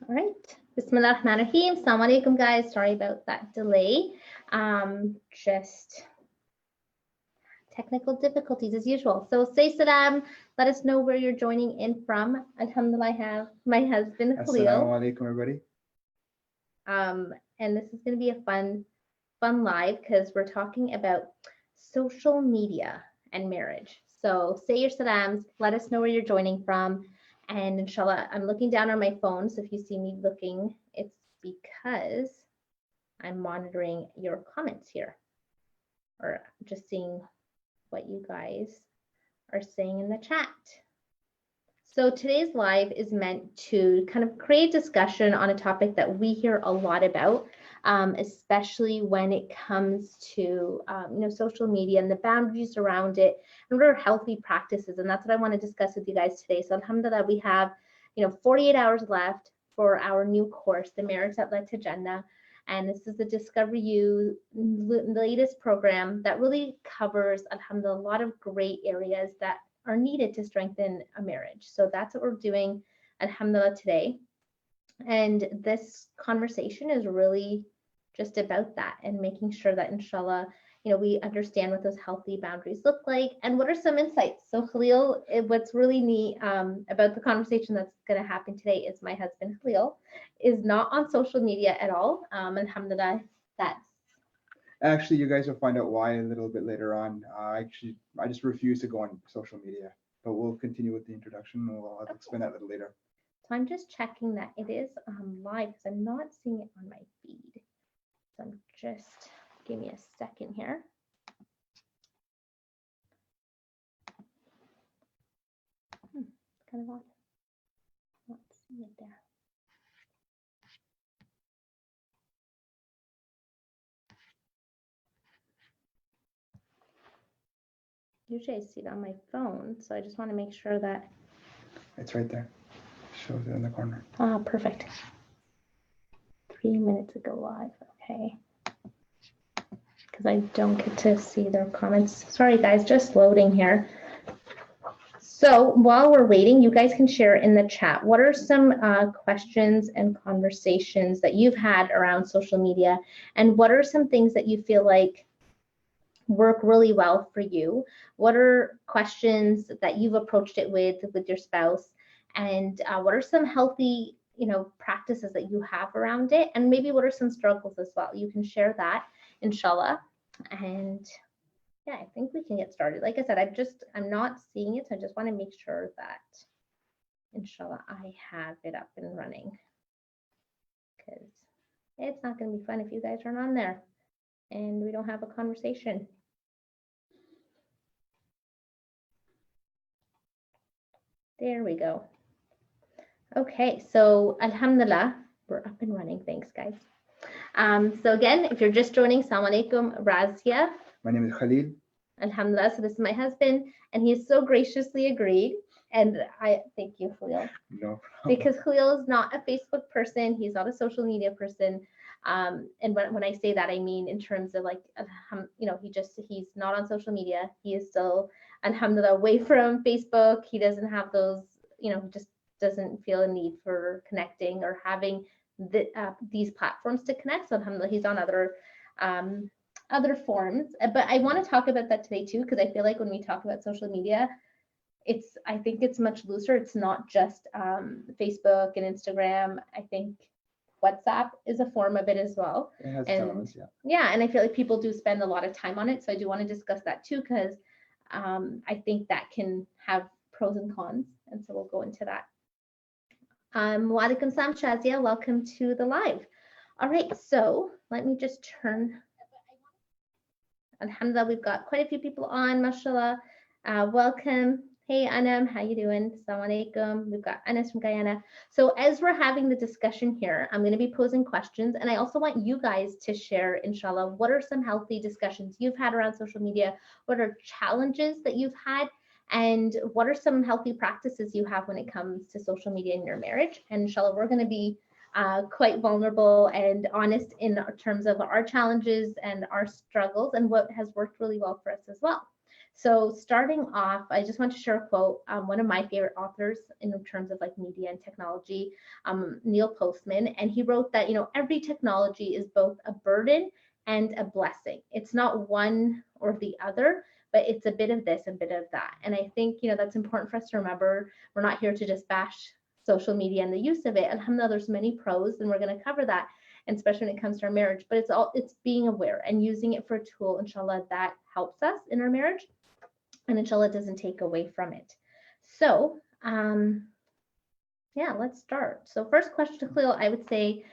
All right. Bismillah ar-Rahman ar-Rahim. Assalamu alaikum, guys. Sorry about that delay. Just technical difficulties as usual. So say salam. Let us know where you're joining in from. Alhamdulillah, I have my husband Khalil. Assalamu alaikum, everybody. And this is going to be a fun live because we're talking about social media and marriage. So say your salams. Let us know where you're joining from. And inshallah, I'm looking down on my phone. So if you see me looking, it's because I'm monitoring your comments here or just seeing what you guys are saying in the chat. So today's live is meant to kind of create discussion on a topic that we hear a lot about, especially when it comes to social media and the boundaries around it and what are healthy practices. And that's what I want to discuss with you guys today. So alhamdulillah, we have 48 hours left for our new course, The Marriage That Led to Jannah. And this is the Discover You latest program that really covers, alhamdulillah, a lot of great areas that are needed to strengthen a marriage. So that's what we're doing, alhamdulillah, today. And this conversation is really just about that and making sure that, inshallah, we understand what those healthy boundaries look like and what are some insights. So Khalil, what's really neat about the conversation that's going to happen today is my husband Khalil is not on social media at all. Alhamdulillah, that's Actually, you guys will find out why a little bit later on. I just refuse to go on social media, but we'll continue with the introduction. We'll explain that a little later. So I'm just checking that it is live because I'm not seeing it on my feed. So I'm just, give me a second here. Kind of odd. Not seeing it there. Usually I see it on my phone, so I just want to make sure that it's right there. Shows it in the corner. Ah, perfect. 3 minutes ago live. Okay. Because I don't get to see their comments. Sorry, guys, just loading here. So while we're waiting, you guys can share in the chat. What are some questions and conversations that you've had around social media? And what are some things that you feel like work really well for you? What are questions that you've approached it with your spouse? And what are some healthy, practices that you have around it? And maybe what are some struggles as well? You can share that, inshallah. And yeah, I think we can get started. Like I said, I'm not seeing it, so I just want to make sure that, inshallah, I have it up and running. Because it's not going to be fun if you guys aren't on there and we don't have a conversation. There we go. Okay, so alhamdulillah, we're up and running. Thanks, guys. So again, if you're just joining, assalamu alaikum, Razia. My name is Khalil. Alhamdulillah, so this is my husband, and he so graciously agreed. And I thank you, Khalil. No problem. Because Khalil is not a Facebook person, he's not a social media person. And when I say that, I mean in terms of like, he's not on social media. He is still, alhamdulillah, away from Facebook. He doesn't have those, he just doesn't feel a need for connecting or having these platforms to connect. So alhamdulillah, he's on other forms. But I want to talk about that today too, because I feel like when we talk about social media, I think it's much looser. It's not just Facebook and Instagram. I think WhatsApp is a form of it as well. It has elements, yeah. Yeah, and I feel like people do spend a lot of time on it. So I do want to discuss that too, because I think that can have pros and cons. And so we'll go into that. Wa alaikum salam, Shazia. Welcome to the live. All right, so let me just turn. Alhamdulillah, we've got quite a few people on, mashallah. Welcome. Hey, Anam, how you doing? Assalamu alaikum. We've got Anas from Guyana. So as we're having the discussion here, I'm going to be posing questions, and I also want you guys to share, inshallah, what are some healthy discussions you've had around social media? What are challenges that you've had? And what are some healthy practices you have when it comes to social media in your marriage? And inshallah, we're going to be quite vulnerable and honest in terms of our challenges and our struggles and what has worked really well for us as well. So starting off, I just want to share a quote. One of my favorite authors in terms of like media and technology, Neil Postman, and he wrote that, every technology is both a burden and a blessing. It's not one or the other, but it's a bit of this, a bit of that. And I think, that's important for us to remember. We're not here to just bash social media and the use of it. Alhamdulillah, there's many pros, and we're going to cover that, and especially when it comes to our marriage. But it's being aware and using it for a tool, inshallah, that helps us in our marriage, and inshallah doesn't take away from it. So yeah, let's start. So first question to Khalil, I would say,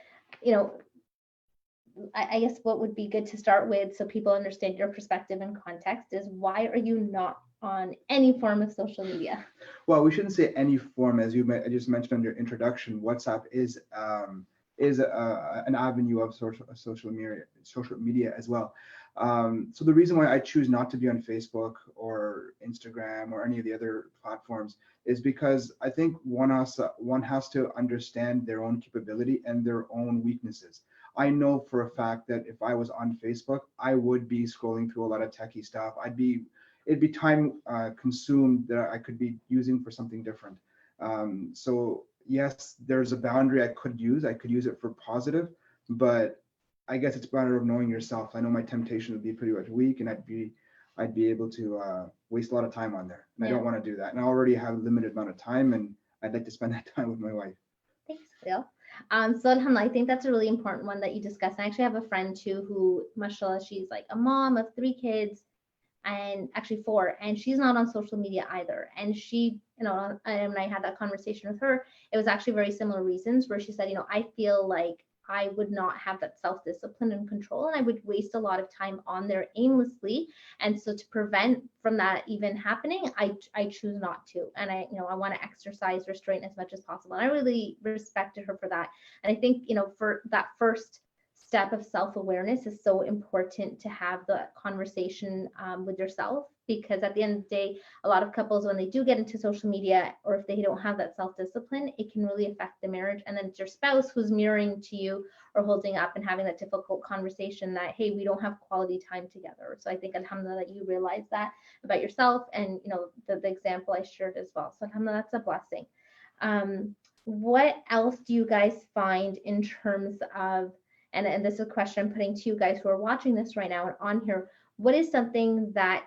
I guess what would be good to start with so people understand your perspective and context is, why are you not on any form of social media? Well, we shouldn't say any form, as you just mentioned in your introduction. WhatsApp is an avenue of social media as well. So the reason why I choose not to be on Facebook or Instagram or any of the other platforms is because I think one has to understand their own capability and their own weaknesses. I know for a fact that if I was on Facebook, I would be scrolling through a lot of techie stuff. It'd be time consumed that I could be using for something different. So yes, there's a boundary I could use. I could use it for positive, but I guess it's a matter of knowing yourself. I know my temptation would be pretty much weak, and I'd be able to waste a lot of time on there, and I don't want to do that. And I already have a limited amount of time, and I'd like to spend that time with my wife. Thanks, Phil. So alhamdulillah, I think that's a really important one that you discussed. I actually have a friend too who, mashallah, she's like a mom of 3 kids, and actually 4, and she's not on social media either. And she, and when I had that conversation with her, it was actually very similar reasons, where she said, I feel like I would not have that self-discipline and control, and I would waste a lot of time on there aimlessly. And so to prevent from that even happening, I choose not to. And I want to exercise restraint as much as possible. And I really respected her for that. And I think, for that first step of self-awareness is so important, to have the conversation with yourself, because at the end of the day, a lot of couples, when they do get into social media, or if they don't have that self-discipline, it can really affect the marriage. And then it's your spouse who's mirroring to you or holding up and having that difficult conversation that, hey, we don't have quality time together. So I think alhamdulillah that you realize that about yourself, and the example I shared as well. So alhamdulillah, that's a blessing. What else do you guys find in terms of, and this is a question I'm putting to you guys who are watching this right now and on here, what is something that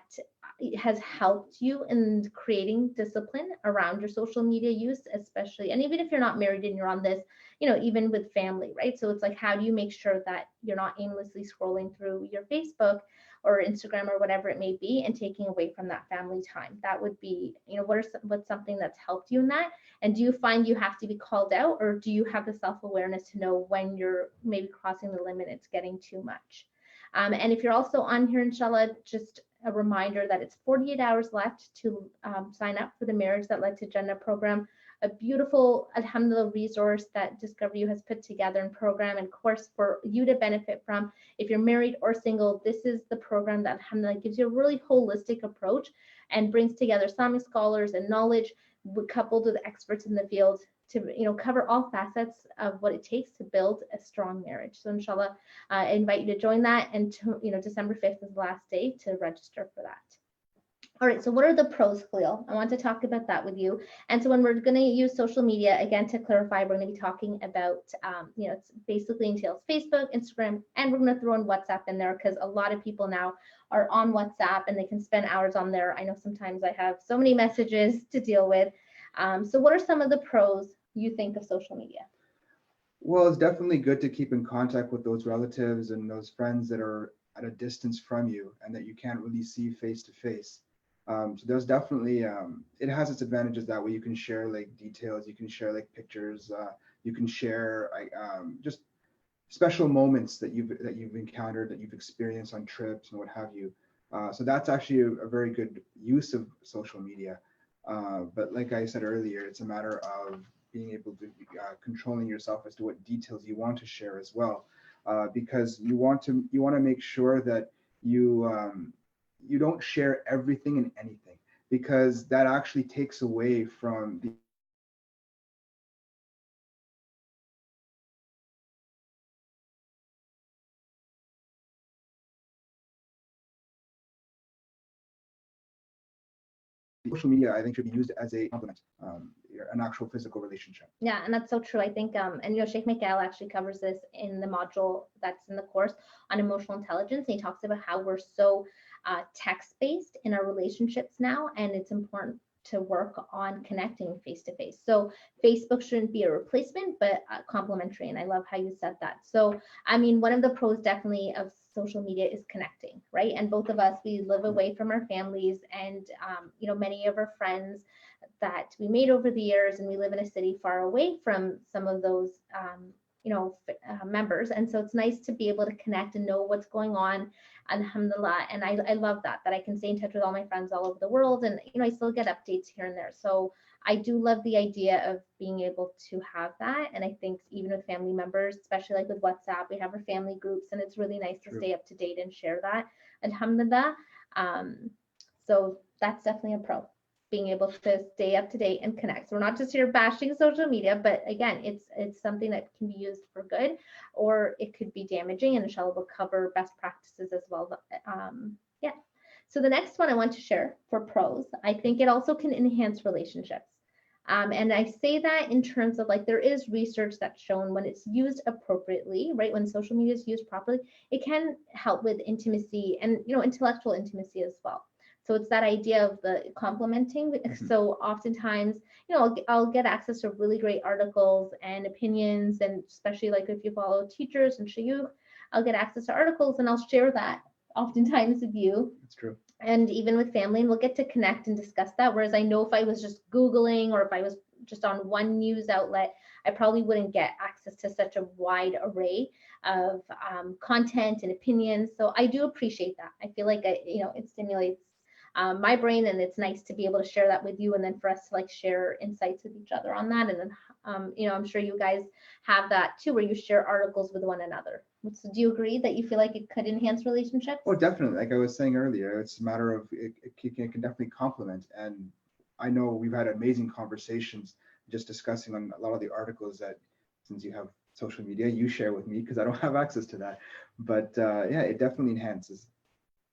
has helped you in creating discipline around your social media use, especially, and even if you're not married and you're on this, even with family, right? So it's like, how do you make sure that you're not aimlessly scrolling through your Facebook or Instagram or whatever it may be, and taking away from that family time? That would be, what's something that's helped you in that? And do you find you have to be called out, or do you have the self-awareness to know when you're maybe crossing the limit, it's getting too much? And if you're also on here, inshallah, just a reminder that it's 48 hours left to sign up for the Marriage That Led to Jannah program, a beautiful, alhamdulillah, resource that Discover You has put together and program and course for you to benefit from. If you're married or single, this is the program that, alhamdulillah, gives you a really holistic approach and brings together Islamic scholars and knowledge coupled with experts in the field to cover all facets of what it takes to build a strong marriage. So inshallah, I invite you to join that, and December 5th is the last day to register for that. All right, so what are the pros, Khalil? I want to talk about that with you. And so when we're going to use social media, again, to clarify, we're going to be talking about, it's basically entails Facebook, Instagram, and we're going to throw in WhatsApp in there, because a lot of people now are on WhatsApp and they can spend hours on there. I know sometimes I have so many messages to deal with. So what are some of the pros you think of social media? Well, it's definitely good to keep in contact with those relatives and those friends that are at a distance from you and that you can't really see face to face. So there's definitely it has its advantages that way. You can share like details, you can share like pictures, you can share just special moments that you've encountered, that you've experienced on trips and what have you. So that's actually a very good use of social media. But like I said earlier, it's a matter of being able to controlling yourself as to what details you want to share as well, because you want to make sure that you don't share everything and anything, because that actually takes away from the social media, I think, should be used as a complement, an actual physical relationship. Yeah, and that's so true. I think, and Sheikh Mikhail actually covers this in the module that's in the course on emotional intelligence. And he talks about how we're so text-based in our relationships now, and it's important to work on connecting face to face. So Facebook shouldn't be a replacement, but complementary. And I love how you said that. So, I mean, one of the pros definitely of social media is connecting, right? And both of us, we live away from our families, and many of our friends that we made over the years, and we live in a city far away from some of those members. And so it's nice to be able to connect and know what's going on, alhamdulillah. And I love that I can stay in touch with all my friends all over the world, and I still get updates here and there. So I do love the idea of being able to have that. And I think even with family members, especially like with WhatsApp, we have our family groups, and it's really nice to stay up to date and share that, alhamdulillah. So that's definitely a pro, being able to stay up to date and connect. So we're not just here bashing social media, but again, it's something that can be used for good, or it could be damaging, and inshallah we'll cover best practices as well. Yeah. So the next one I want to share for pros, I think it also can enhance relationships. And I say that in terms of, like, there is research that's shown when it's used appropriately, right? When social media is used properly, it can help with intimacy and, intellectual intimacy as well. So it's that idea of the complementing. Mm-hmm. So oftentimes, I'll get access to really great articles and opinions, and especially like if you follow teachers and shayukh, I'll get access to articles and I'll share that oftentimes with you. That's true. And even with family, and we'll get to connect and discuss that. Whereas I know if I was just Googling, or if I was just on one news outlet, I probably wouldn't get access to such a wide array of content and opinions. So I do appreciate that. I feel like it stimulates my brain, and it's nice to be able to share that with you, and then for us to like share insights with each other on that. And then I'm sure you guys have that too, where you share articles with one another. So do you agree that you feel like it could enhance relationships? Oh, definitely. Like I was saying earlier, it's a matter of it can definitely complement. And I know we've had amazing conversations just discussing on a lot of the articles that, since you have social media, you share with me, because I don't have access to that. But yeah, it definitely enhances.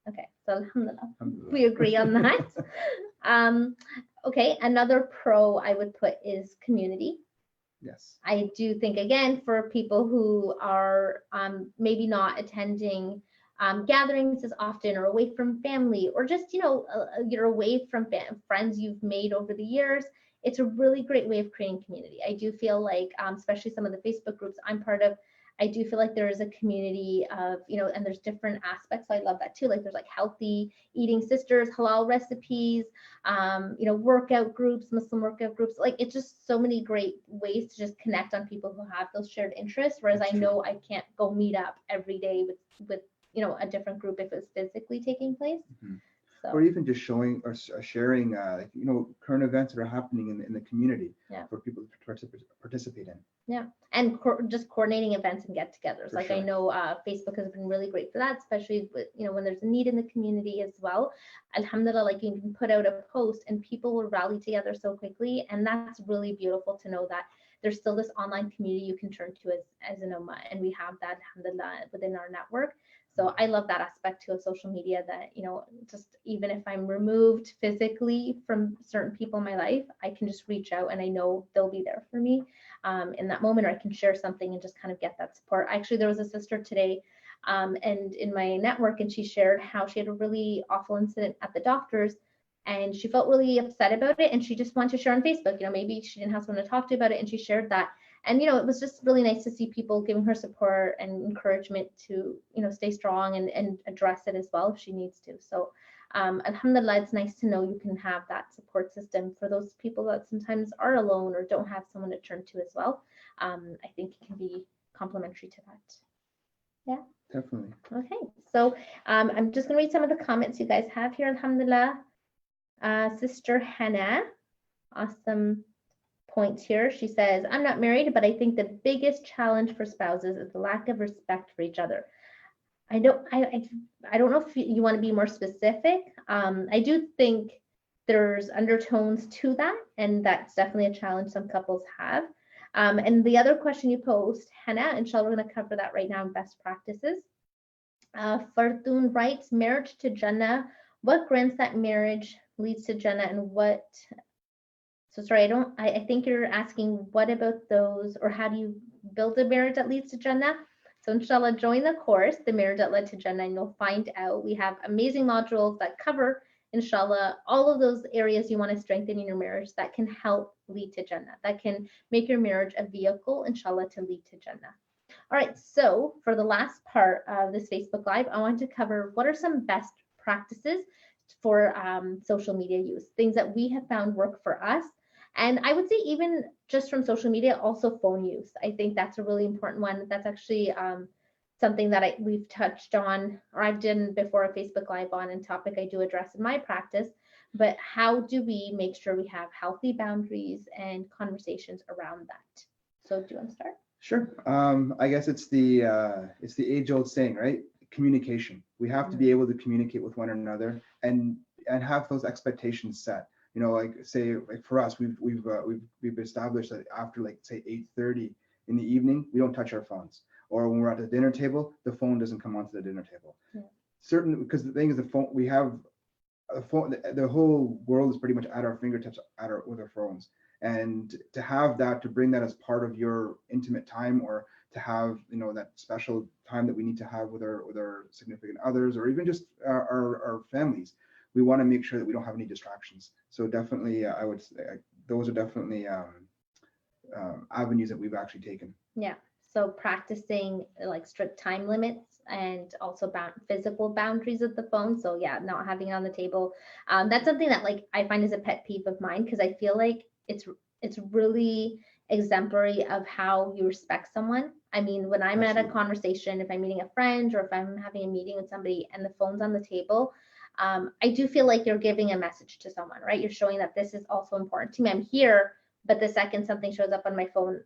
Okay, so alhamdulillah, we agree on that. Okay, another pro I would put is community. Yes. I do think, again, for people who are maybe not attending gatherings as often, or away from family, or just, you're away from friends you've made over the years, it's a really great way of creating community. I do feel like, especially some of the Facebook groups I'm part of, I do feel like there is a community of, and there's different aspects. So I love that too. Like there's like healthy eating sisters, halal recipes, workout groups, Muslim workout groups. Like it's just so many great ways to just connect on people who have those shared interests. Whereas I know I can't go meet up every day with a different group if it's physically taking place. Mm-hmm. So. Or even just showing or sharing, current events that are happening in the community, for people to participate in. Yeah, and just coordinating events and get-togethers. Like sure. I know Facebook has been really great for that, especially with, when there's a need in the community as well. Alhamdulillah, like you can put out a post and people will rally together so quickly, and that's really beautiful to know that there's still this online community you can turn to as an ummah, and we have that, alhamdulillah, within our network. So I love that aspect too of social media, that, just even if I'm removed physically from certain people in my life, I can just reach out and I know they'll be there for me in that moment, or I can share something and just kind of get that support. Actually, there was a sister today and in my network, and she shared how she had a really awful incident at the doctor's, and she felt really upset about it, and she just wanted to share on Facebook. Maybe she didn't have someone to talk to about it, and she shared that. And, it was just really nice to see people giving her support and encouragement to, stay strong and address it as well if she needs to. So, alhamdulillah, it's nice to know you can have that support system for those people that sometimes are alone or don't have someone to turn to as well. I think it can be complementary to that. Yeah. Definitely. Okay. So, I'm just going to read some of the comments you guys have here, alhamdulillah. Sister Hannah, awesome point here. She says, I'm not married, but I think the biggest challenge for spouses is the lack of respect for each other. I don't know if you want to be more specific. I do think there's undertones to that, and that's definitely a challenge some couples have. And the other question you posed, Hannah, inshallah, we're going to cover that right now in best practices. Fartun writes, marriage to Jannah, what grants that marriage leads to Jannah, and what, so sorry, I think you're asking what about those, or how do you build a marriage that leads to Jannah? So inshallah, join the course, The Marriage That Led to Jannah, and you'll find out we have amazing modules that cover, inshallah, all of those areas you want to strengthen in your marriage that can help lead to Jannah, that can make your marriage a vehicle, inshallah, to lead to Jannah. All right, so for the last part of this Facebook Live, I want to cover what are some best practices for social media use, things that we have found work for us. And I would say even just from social media, also phone use. I think that's a really important one. That's actually something that we've touched on, or I've done before a Facebook Live on, and topic I do address in my practice. But how do we make sure we have healthy boundaries and conversations around that? So do you want to start? Sure. I guess it's the age-old saying, right? Communication. We have to be able to communicate with one another and have those expectations set. You know, like say, like for us, we've established that after like say 8:30 in the evening, we don't touch our phones. Or when we're at the dinner table, the phone doesn't come onto the dinner table. Yeah. Because the thing is, the phone, we have a phone. The whole world is pretty much at our fingertips, with our phones. And to have that, to bring that as part of your intimate time, or to have, you know, that special time that we need to have with our significant others, or even just our families, we want to make sure that we don't have any distractions. So definitely, I would say those are definitely avenues that we've actually taken. Yeah. So practicing like strict time limits, and also physical boundaries with the phone. So yeah, not having it on the table. That's something that like I find is a pet peeve of mine, because I feel like it's really exemplary of how you respect someone. I mean, when I'm Absolutely. At a conversation, if I'm meeting a friend or if I'm having a meeting with somebody and the phone's on the table, I do feel like you're giving a message to someone, right? You're showing that this is also important to me. I'm here, but the second something shows up on my phone,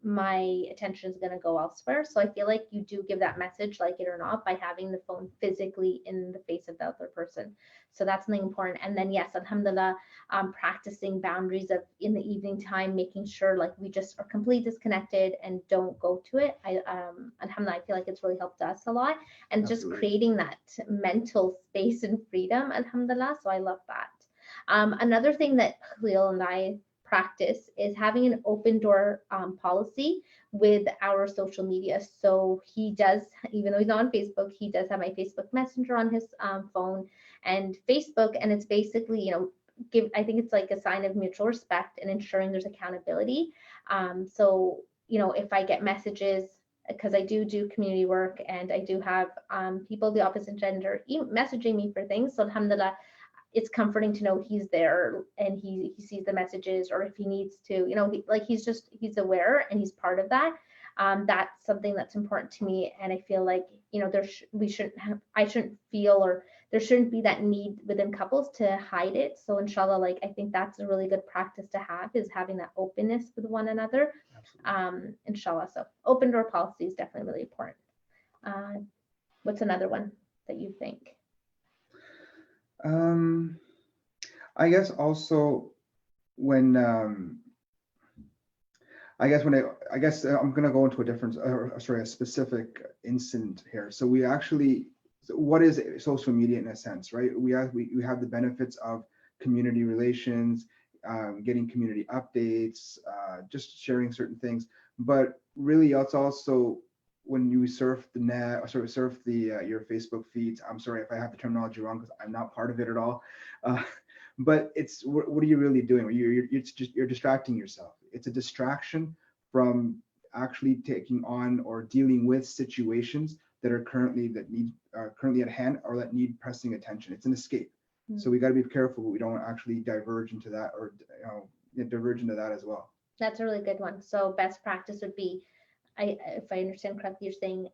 my attention is going to go elsewhere. So I feel like you do give that message, like it or not, by having the phone physically in the face of the other person. So that's something important. And then yes, alhamdulillah, practicing boundaries of in the evening time, making sure like we just are completely disconnected and don't go to it. Alhamdulillah, I feel like it's really helped us a lot, and Absolutely. Just creating that mental space and freedom, alhamdulillah. So I love that. Another thing that Khalil and I practice is having an open door policy with our social media. So he does, even though he's not on Facebook, he does have my Facebook Messenger on his phone and Facebook. And it's basically, you know, I think it's like a sign of mutual respect and ensuring there's accountability. So, you know, if I get messages, because I do community work and I do have people of the opposite gender messaging me for things. So alhamdulillah, it's comforting to know he's there and he sees the messages, or if he needs to, you know, he's aware and he's part of that. That's something that's important to me. And I feel like, you know, I shouldn't feel, or there shouldn't be that need within couples to hide it. So inshallah, like, I think that's a really good practice to have, is having that openness with one another. Inshallah. So open door policy is definitely really important. What's another one that you think? I guess also when I guess I'm gonna go into a specific incident here. So we actually, what is social media in a sense, right? We have the benefits of community relations, getting community updates, just sharing certain things. But really, it's also when you surf the net, or sort of surf your Facebook feeds. I'm sorry if I have the terminology wrong, because I'm not part of it at all. But it's what are you really doing? You're distracting yourself. It's a distraction from actually taking on or dealing with situations that are currently at hand, or that need pressing attention. It's an escape. Mm-hmm. So we got to be careful we don't actually diverge into that, or diverge into that as well. That's a really good one. So best practice would be, if I understand correctly, you're saying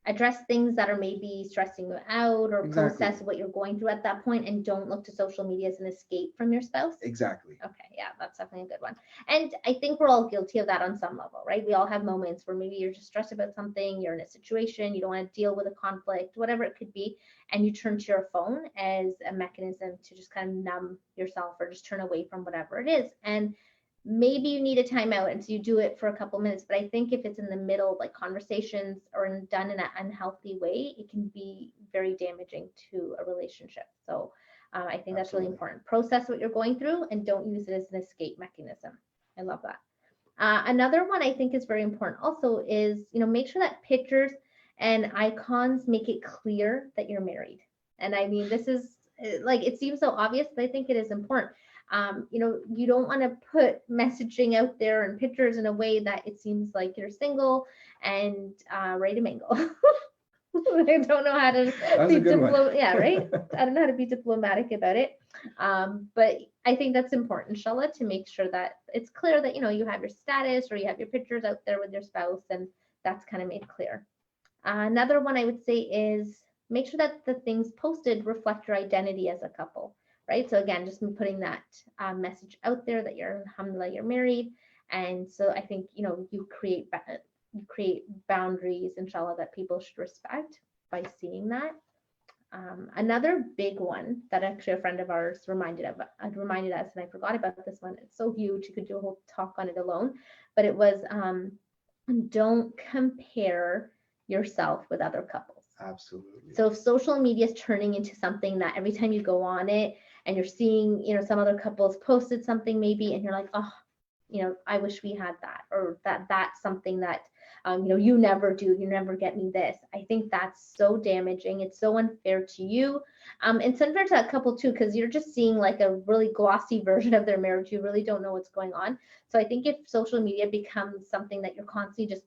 address things that are maybe stressing you out, or Exactly. Process what you're going through at that point, and don't look to social media as an escape from your spouse. Exactly. Okay, yeah, that's definitely a good one. And I think we're all guilty of that on some level, right? We all have moments where maybe you're just stressed about something, you're in a situation, you don't want to deal with a conflict, whatever it could be, and you turn to your phone as a mechanism to just kind of numb yourself, or just turn away from whatever it is. And maybe you need a timeout, and so you do it for a couple minutes. But I think if it's in the middle, like conversations, or done in an unhealthy way, it can be very damaging to a relationship. So I think that's really Absolutely. important. Process what you're going through and don't use it as an escape mechanism. I love that. Another one I think is very important also is, make sure that pictures and icons make it clear that you're married. And I mean, this is like, it seems so obvious, but I think it is important. You don't want to put messaging out there and pictures in a way that it seems like you're single and ready to mingle. I don't know how to That's be a good one. Yeah, right. I don't know how to be diplomatic about it. But I think that's important, inshallah, to make sure that it's clear that you have your status or you have your pictures out there with your spouse, and that's kind of made clear. Another one I would say is make sure that the things posted reflect your identity as a couple, right? So again, just putting that message out there that alhamdulillah, you're married. And so I think, you create boundaries, inshallah, that people should respect by seeing that. Another big one that actually a friend of ours reminded us, and I forgot about this one. It's so huge, you could do a whole talk on it alone. But it was don't compare yourself with other couples. Absolutely. So if social media is turning into something that every time you go on it and you're seeing, some other couples posted something maybe, and you're like, oh, I wish we had that, or that's something that, you never do, you never get me this. I think that's so damaging. It's so unfair to you. It's unfair to that couple too, because you're just seeing like a really glossy version of their marriage. You really don't know what's going on. So I think if social media becomes something that you're constantly just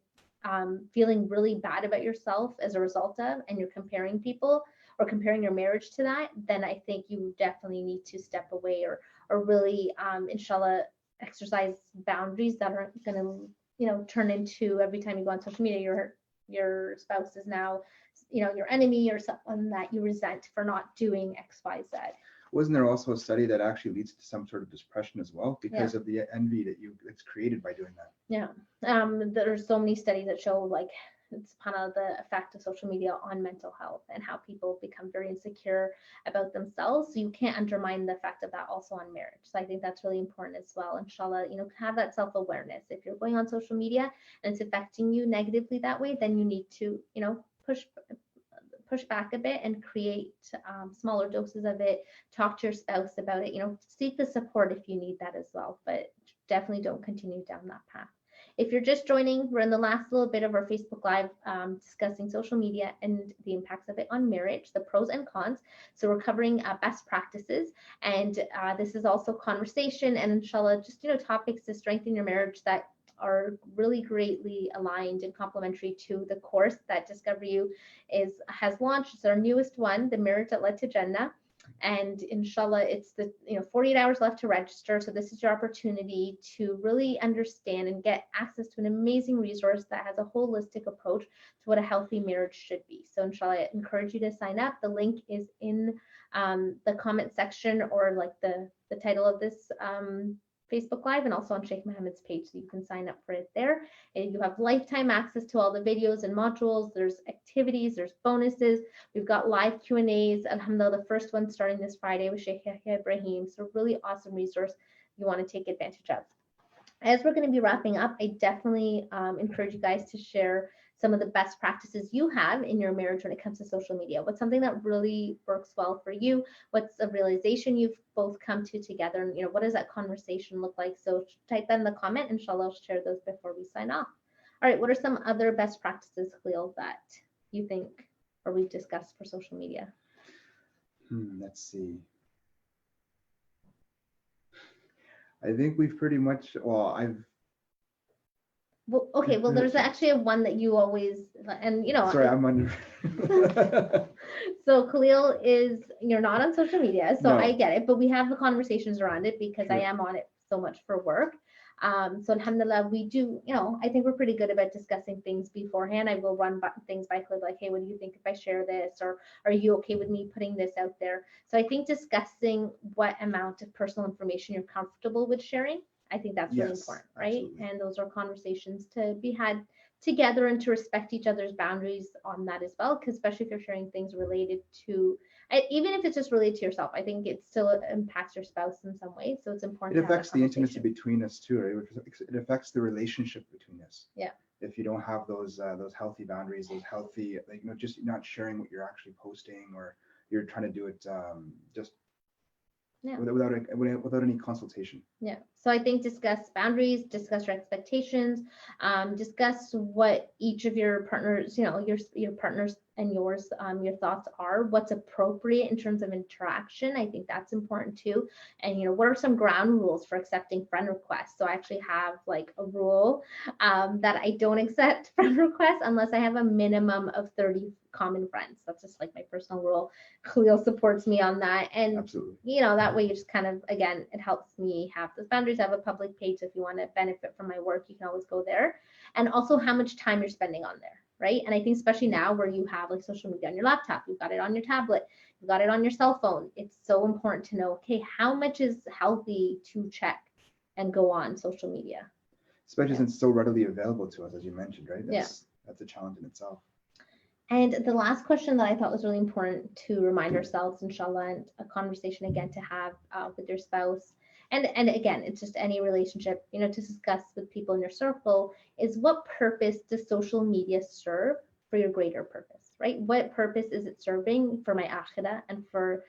feeling really bad about yourself as a result of, and you're comparing people or comparing your marriage to that, then I think you definitely need to step away, or really, inshallah, exercise boundaries that aren't going to, turn into every time you go on social media, your spouse is now, your enemy or someone that you resent for not doing X, Y, Z. Wasn't there also a study that actually leads to some sort of depression as well because of the envy that's created by doing that? Yeah. There's so many studies that show like it's kind of the effect of social media on mental health and how people become very insecure about themselves. So you can't undermine the effect of that also on marriage. So I think that's really important as well. Inshallah, have that self-awareness. If you're going on social media and it's affecting you negatively that way, then you need to, push back a bit and create smaller doses of it. Talk to your spouse about it. Seek the support if you need that as well, but definitely don't continue down that path. If you're just joining, we're in the last little bit of our Facebook Live discussing social media and the impacts of it on marriage, the pros and cons. So we're covering best practices, and this is also conversation and inshallah just topics to strengthen your marriage that are really greatly aligned and complementary to the course that Discover You has launched. It's our newest one, the Marriage That Led to Jannah. And inshallah, it's the 48 hours left to register. So this is your opportunity to really understand and get access to an amazing resource that has a holistic approach to what a healthy marriage should be. So inshallah, I encourage you to sign up. The link is in the comment section, or like the title of this Facebook Live, and also on Sheikh Mohammed's page, so you can sign up for it there. And you have lifetime access to all the videos and modules. There's activities, there's bonuses. We've got live Q&As. Alhamdulillah, the first one starting this Friday with Sheikh Yahya Ibrahim. So really awesome resource you want to take advantage of. As we're going to be wrapping up, I definitely encourage you guys to share some of the best practices you have in your marriage when it comes to social media. What's something that really works well for you? What's a realization you've both come to together? And what does that conversation look like? So type that in the comment, and inshallah, I'll share those before we sign off. All right, what are some other best practices, Khalil, that you think or we've discussed for social media? Let's see. I think we've pretty much, well, there's actually one that you always, and sorry, I'm under. So Khalil you're not on social media, so No. I get it, but we have the conversations around it because Sure. I am on it so much for work. So alhamdulillah, we do, I think we're pretty good about discussing things beforehand. I will run things by Khalil, like, hey, what do you think if I share this? Or are you okay with me putting this out there? So I think discussing what amount of personal information you're comfortable with sharing, I think that's really important, right? Absolutely. And those are conversations to be had together and to respect each other's boundaries on that as well, because especially if you're sharing things related to, even if it's just related to yourself, I think it still impacts your spouse in some way. So it's important. It affects the intimacy between us too, right? It affects the relationship between us. Yeah. If you don't have those healthy boundaries, those healthy, just not sharing what you're actually posting, or you're trying to do it just Yeah. without any consultation. Yeah. So I think discuss boundaries, discuss your expectations, discuss what each of your partners, your partners and yours, your thoughts are, what's appropriate in terms of interaction. I think that's important too. And what are some ground rules for accepting friend requests? So I actually have like a rule that I don't accept friend requests unless I have a minimum of 30 common friends. That's just like my personal rule. Khalil supports me on that. And Absolutely. that way you just kind of, again, it helps me have those boundaries. I have a public page. So if you want to benefit from my work, you can always go there. And also how much time you're spending on there, right? And I think especially now where you have like social media on your laptop, you've got it on your tablet, you've got it on your cell phone. It's so important to know, okay, how much is healthy to check and go on social media? Especially since it's so readily available to us, as you mentioned, right? That's a challenge in itself. And the last question that I thought was really important to remind ourselves, inshallah, and a conversation again to have with your spouse, and again, it's just any relationship, to discuss with people in your circle, is what purpose does social media serve for your greater purpose, right? What purpose is it serving for my akhirah and for,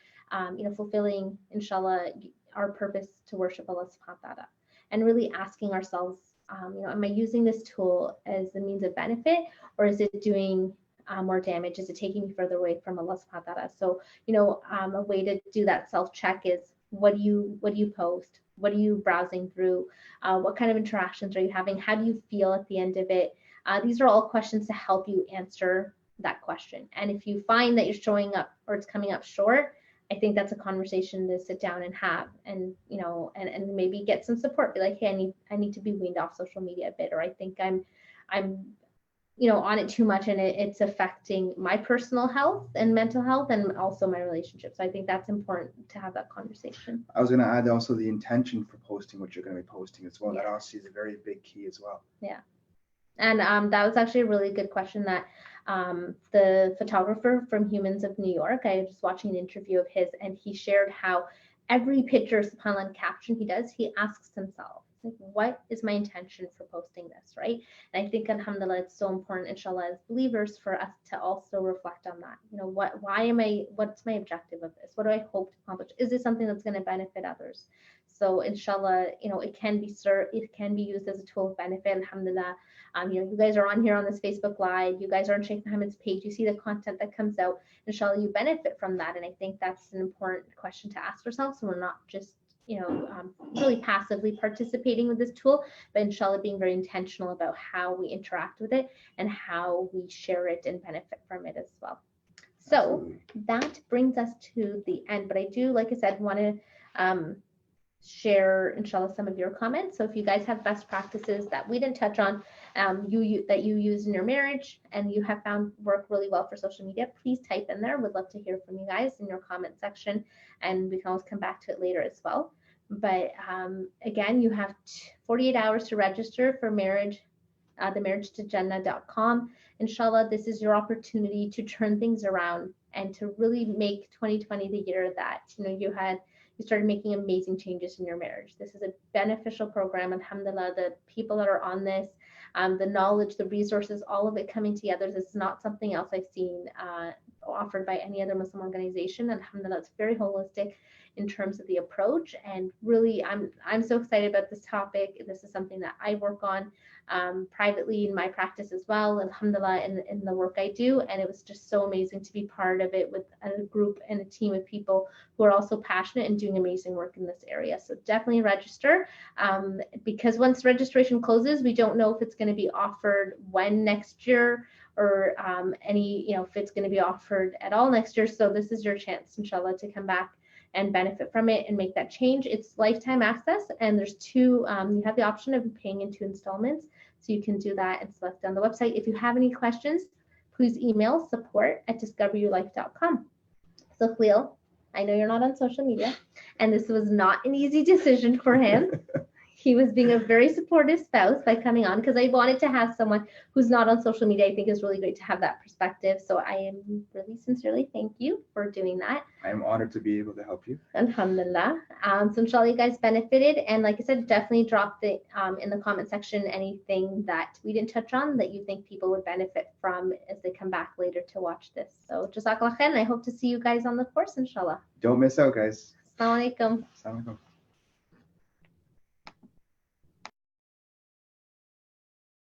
fulfilling, inshallah, our purpose to worship Allah subhanahu wa ta'ala, and really asking ourselves, am I using this tool as a means of benefit, or is it doing more damage? Is it taking me further away from Allah subhanahu wa ta'ala? So, a way to do that self-check is what do you post? What are you browsing through? What kind of interactions are you having? How do you feel at the end of it? These are all questions to help you answer that question. And if you find that you're showing up or it's coming up short, I think that's a conversation to sit down and have, and and maybe get some support. Be like, hey, I need to be weaned off social media a bit, or I think I'm on it too much, and it's affecting my personal health and mental health and also my relationship. So I think that's important to have that conversation. I was going to add also the intention for posting what you're going to be posting as well. Yeah. That also is a very big key as well. Yeah. And that was actually a really good question that the photographer from Humans of New York, I was watching an interview of his, and he shared how every picture, subhanAllah, and caption he does, he asks himself, like, what is my intention for posting this, right? And I think, alhamdulillah, it's so important, inshallah, as believers, for us to also reflect on that. What's my objective of this? What do I hope to accomplish? Is this something that's going to benefit others? So inshallah, it can be used as a tool of benefit, alhamdulillah. You guys are on here on this Facebook Live, you guys are on Sheikh Mohammed's page, you see the content that comes out, inshallah, you benefit from that. And I think that's an important question to ask ourselves. So we're not just really passively participating with this tool, but inshallah being very intentional about how we interact with it and how we share it and benefit from it as well. So Absolutely. That brings us to the end, but I do, like I said, want to share, inshallah, some of your comments. So if you guys have best practices that we didn't touch on, that you use in your marriage and you have found work really well for social media, please type in there. We'd love to hear from you guys in your comment section, and we can always come back to it later as well. But again, you have 48 hours to register for marriage, the marriagetojannah.com. Inshallah, this is your opportunity to turn things around and to really make 2020 the year that you started making amazing changes in your marriage. This is a beneficial program. Alhamdulillah, the people that are on this, the knowledge, the resources, all of it coming together. This is not something else I've seen offered by any other Muslim organization. Alhamdulillah, it's very holistic in terms of the approach. And really, I'm so excited about this topic. This is something that I work on privately in my practice as well, alhamdulillah, in the work I do. And it was just so amazing to be part of it with a group and a team of people who are also passionate and doing amazing work in this area. So definitely register, because once registration closes, we don't know if it's going to be offered when next year, or if it's going to be offered at all next year. So this is your chance, inshallah, to come back and benefit from it and make that change. It's lifetime access, and there's two, you have the option of paying in 2 installments. So you can do that and select on the website. If you have any questions, please email support@discoveryourlife.com. So Khalil, I know you're not on social media, and this was not an easy decision for him. He was being a very supportive spouse by coming on, because I wanted to have someone who's not on social media. I think it's really great to have that perspective. So I am really sincerely thank you for doing that. I am honored to be able to help you. Alhamdulillah. So inshallah you guys benefited. And like I said, definitely drop the in the comment section anything that we didn't touch on that you think people would benefit from as they come back later to watch this. So Jazakallah khair, and I hope to see you guys on the course, inshallah. Don't miss out, guys. Assalamu alaikum. Assalamu alaikum.